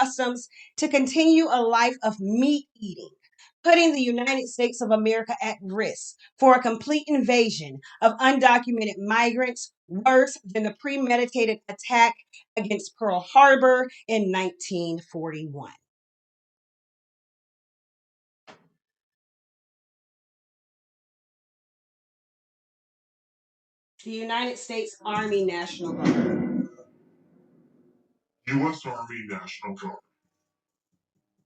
customs to continue a life of meat eating, putting the United States of America at risk for a complete invasion of undocumented migrants, worse than the premeditated attack against Pearl Harbor in 1941. The United States Army National Guard. U.S. Army National Guard.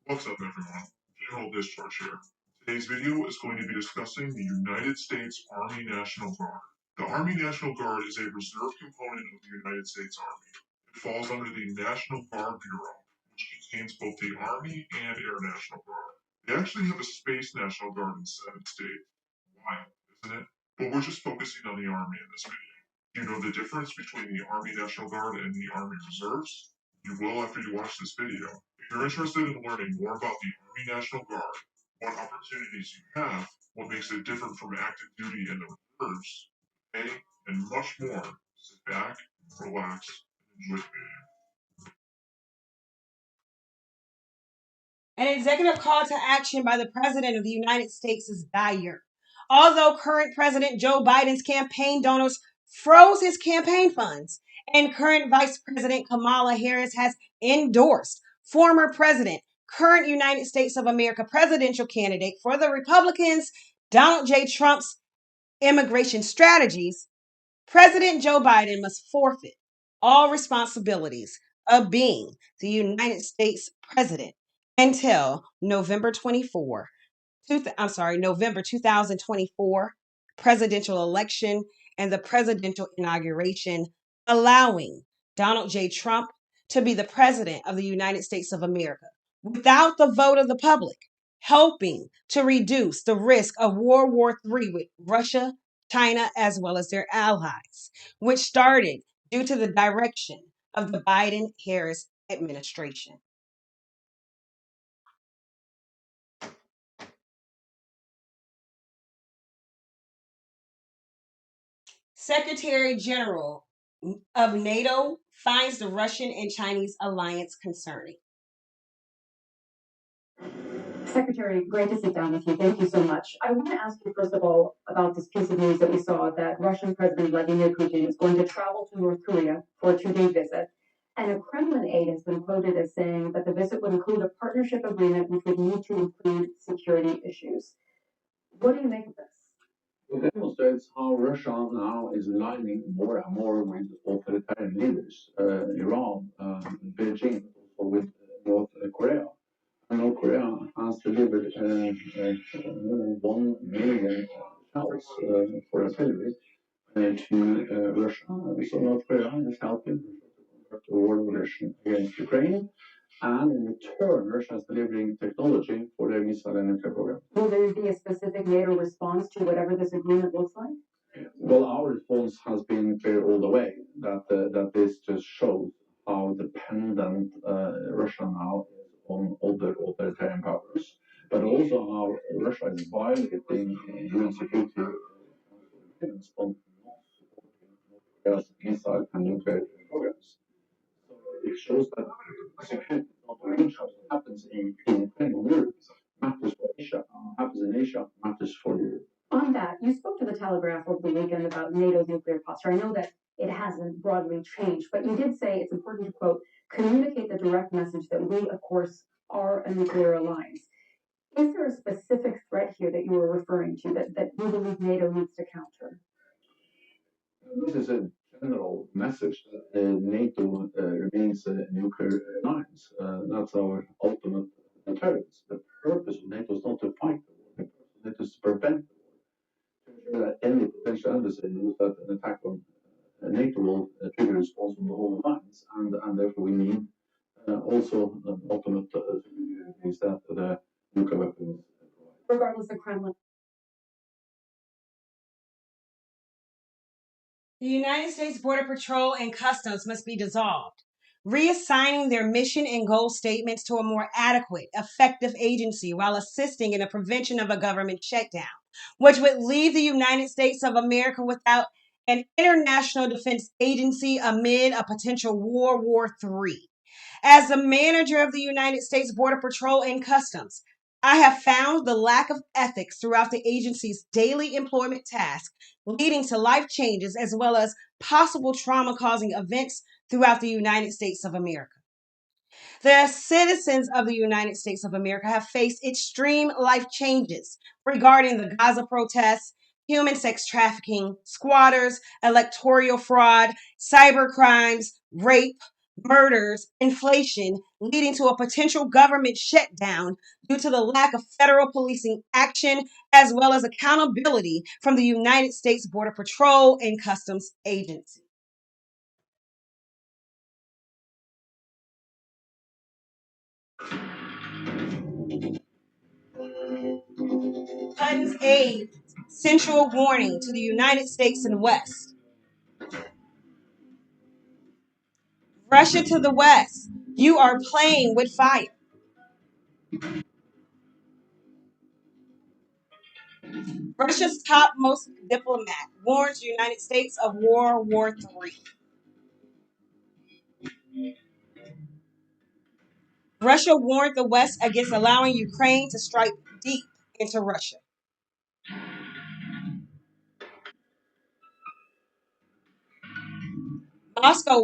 What's up, everyone? General Discharge here. Today's video is going to be discussing the United States Army National Guard. The Army National Guard is a reserve component of the United States Army. It falls under the National Guard Bureau, which contains both the Army and Air National Guard. They actually have a Space National Guard in 7 states. Wild, isn't it? But we're just focusing on the Army in this video. Do you know the difference between the Army National Guard and the Army Reserves? You will after you watch this video. If you're interested in learning more about the Army National Guard, what opportunities you have, what makes it different from active duty and the reserves, pay, and much more, sit back, relax, and enjoy the video. An executive call to action by the President of the United States is dire. Although current President Joe Biden's campaign donors froze his campaign funds, and current Vice President Kamala Harris has endorsed former President, current United States of America presidential candidate for the Republicans, Donald J. Trump's immigration strategies, President Joe Biden must forfeit all responsibilities of being the United States president until November 2024 presidential election and the presidential inauguration, allowing Donald J. Trump to be the president of the United States of America without the vote of the public, helping to reduce the risk of World War III with Russia, China, as well as their allies, which started due to the direction of the Biden Harris administration. Secretary General of NATO finds the Russian and Chinese alliance concerning. Secretary, great to sit down with you. Thank you so much. I want to ask you, first of all, about this piece of news that we saw that Russian President Vladimir Putin is going to travel to North Korea for a 2-day visit. And a Kremlin aide has been quoted as saying that the visit would include a partnership agreement which would need to include security issues. What do you make of this? It demonstrates how Russia now is aligning more and more with authoritarian leaders, Iran, Beijing, also with North Korea. And North Korea has delivered 1 million shells for artillery to Russia. So North Korea is helping the war against Ukraine. And in return, Russia is delivering technology for their missile and nuclear program. Will there be a specific NATO response to whatever this agreement looks like? Well, our response has been clear all the way that this just shows how dependent Russia now is on other authoritarian powers, but also how Russia is violating UN security agreements on not missile and nuclear programs. It shows that security is not a range of what happens in Ukraine or Europe, matters for Asia, happens in Asia, matters for Europe. On that, you spoke to the Telegraph over the weekend about NATO's nuclear posture. I know that it hasn't broadly changed, but you did say it's important to, quote, communicate the direct message that we, of course, are a nuclear alliance. Is there a specific threat here that you were referring to that you believe NATO needs to counter? This is a general message that NATO remains a nuclear alliance. That's our ultimate deterrence. The purpose of NATO is not to fight the war. The purpose of NATO is to prevent the war. To ensure that any potential adversary knows that an attack on NATO will trigger a response from the whole alliance, and therefore we need also an ultimate is that the nuclear weapons. Regardless of Kremlin. The United States Border Patrol and Customs must be dissolved, reassigning their mission and goal statements to a more adequate, effective agency while assisting in the prevention of a government shutdown, which would leave the United States of America without an international defense agency amid a potential World War III. As the manager of the United States Border Patrol and Customs, I have found the lack of ethics throughout the agency's daily employment tasks, leading to life changes as well as possible trauma causing events throughout the United States of America. The citizens of the United States of America have faced extreme life changes regarding the Gaza protests, human sex trafficking, squatters, electoral fraud, cyber crimes, rape, murders, inflation, leading to a potential government shutdown due to the lack of federal policing action as well as accountability from the United States Border Patrol and Customs Agency. Putin's aid, central warning to the United States and West. Russia to the West, you are playing with fire. Russia's topmost diplomat warns the United States of World War III. Russia warned the West against allowing Ukraine to strike deep into Russia. Moscow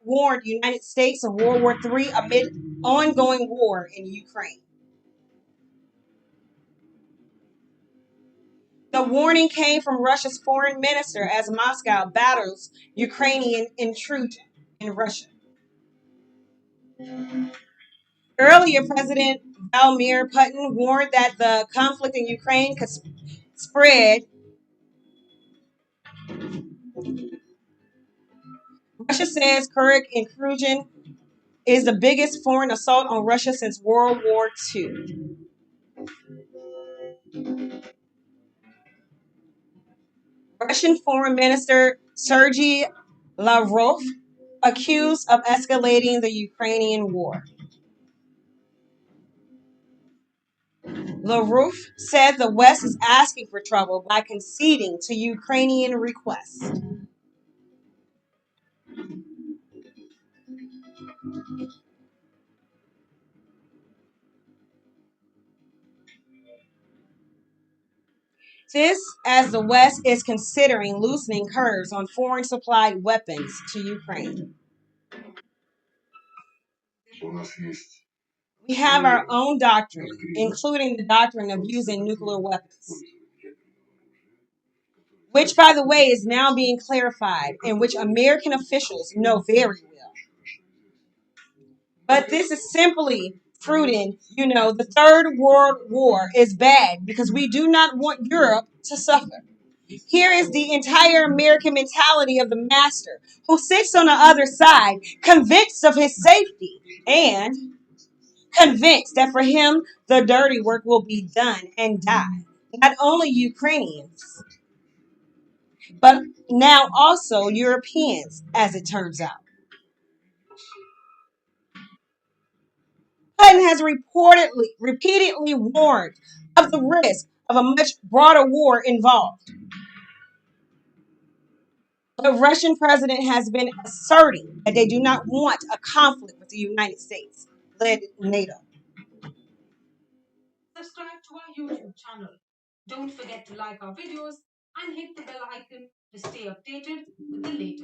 warned the United States of World War III amid ongoing war in Ukraine. The warning came from Russia's foreign minister as Moscow battles Ukrainian intrusion in Russia. Earlier, President Vladimir Putin warned that the conflict in Ukraine could spread. Russia says current intrusion is the biggest foreign assault on Russia since World War II. Russian Foreign Minister Sergei Lavrov accused of escalating the Ukrainian war. Lavrov said the West is asking for trouble by conceding to Ukrainian requests. This as the West is considering loosening curbs on foreign supplied weapons to Ukraine. We have our own doctrine, including the doctrine of using nuclear weapons, which, by the way, is now being clarified and which American officials know very well. But this is simply fruiting, the Third World War is bad because we do not want Europe to suffer. Here is the entire American mentality of the master who sits on the other side, convinced of his safety and convinced that for him the dirty work will be done and die. Not only Ukrainians, but now also Europeans, as it turns out. Putin has repeatedly warned of the risk of a much broader war involved. The Russian president has been asserting that they do not want a conflict with the United States led NATO. Subscribe to our YouTube channel. Don't forget to like our videos and hit the bell icon to stay updated with the latest.